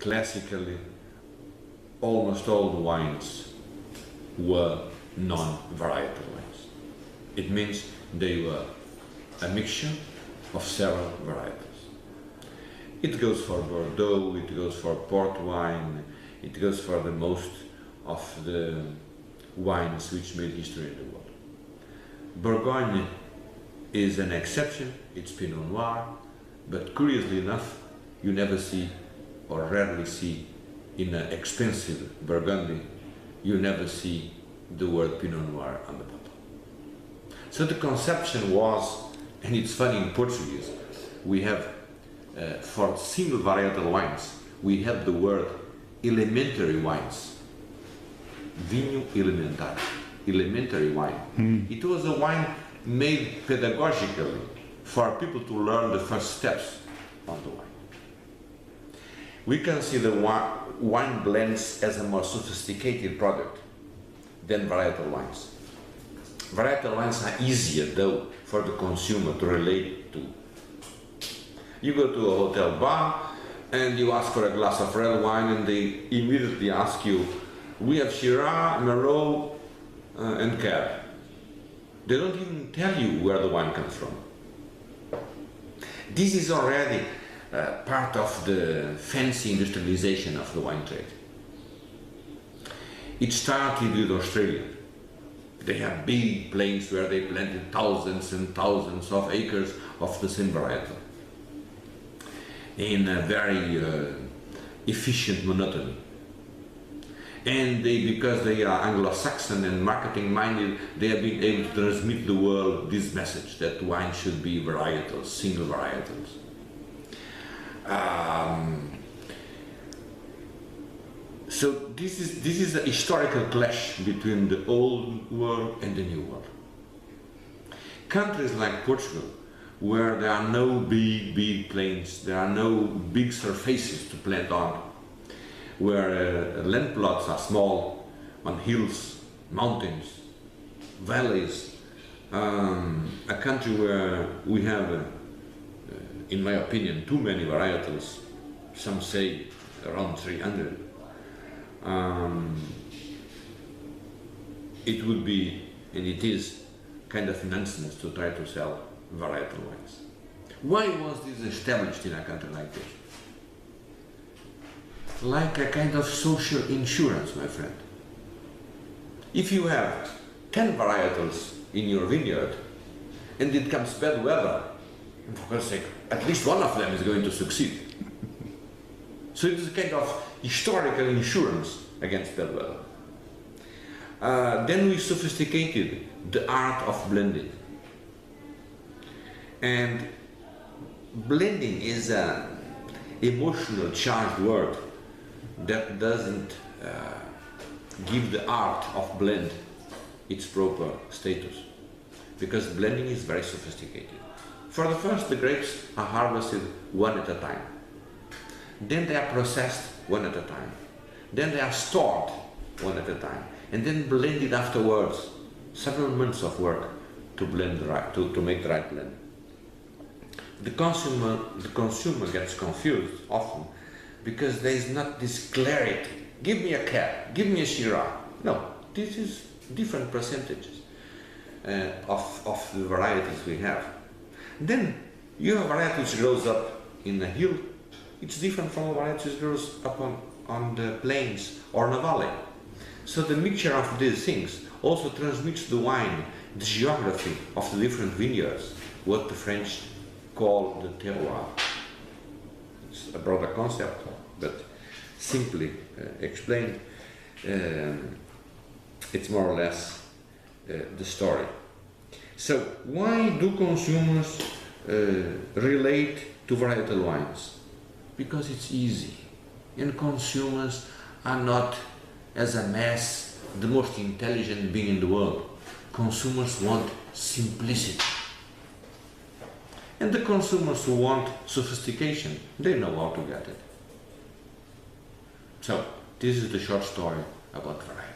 classically, almost all the wines were non-varietal wines. It means they were a mixture of several varietals. It goes for Bordeaux, it goes for port wine, it goes for the most of the wines which made history in the world. Bourgogne is an exception, it's Pinot Noir, but curiously enough, you never see or rarely see in an expensive Burgundy, you never see the word Pinot Noir on the bottle. So the conception was, and it's funny in Portuguese, we have for single varietal wines, we have the word elementary wines. Vinho elementar, elementary wine. It was a wine made pedagogically for people to learn the first steps of the wine. We consider wine blends as a more sophisticated product than varietal wines. Varietal wines are easier, though, for the consumer to relate to. You go to a hotel bar and you ask for a glass of red wine and they immediately ask you, we have Shiraz, Merlot and Cab. They don't even tell you where the wine comes from. This is already part of the fancy industrialization of the wine trade. It started with Australia. They have big plains where they planted thousands and thousands of acres of the same varietal in a very efficient monotony. And they, because they are Anglo-Saxon and marketing-minded, they have been able to transmit the world this message that wine should be varietals, single varietals. So this is a historical clash between the old world and the new world. Countries like Portugal, where there are no big plains, there are no big surfaces to plant on, where land plots are small, on hills, mountains, valleys, a country where we have, in my opinion, too many varietals, some say around 300. It would be, and it is, kind of nonsense to try to sell varietal wines. Why was this established in a country like this? Like a kind of social insurance, my friend. If you have 10 varietals in your vineyard and it comes bad weather, for God's sake, at least one of them is going to succeed. So it is a kind of historical insurance against bad weather. Then we sophisticated the art of blending. And blending is an emotional charged word that doesn't give the art of blend its proper status, because blending is very sophisticated. For the first, the grapes are harvested one at a time. Then they are processed one at a time. Then they are stored one at a time, and then blended afterwards. Several months of work to blend the right, to make the right blend. The consumer gets confused often because there is not this clarity. Give me a Cab, give me a Shiraz. No, this is different percentages of the varieties we have. Then you have a variety which grows up in a hill. It's different from a variety which grows up on the plains or in a valley. So the mixture of these things also transmits the wine, the geography of the different vineyards, what the French call the terroir. It's a broader concept, but simply explained, it's more or less the story. So why do consumers relate to varietal wines? Because it's easy, and consumers are not, as a mass, the most intelligent being in the world. Consumers want simplicity. And the consumers who want sophistication, they know how to get it. So, this is the short story about variety.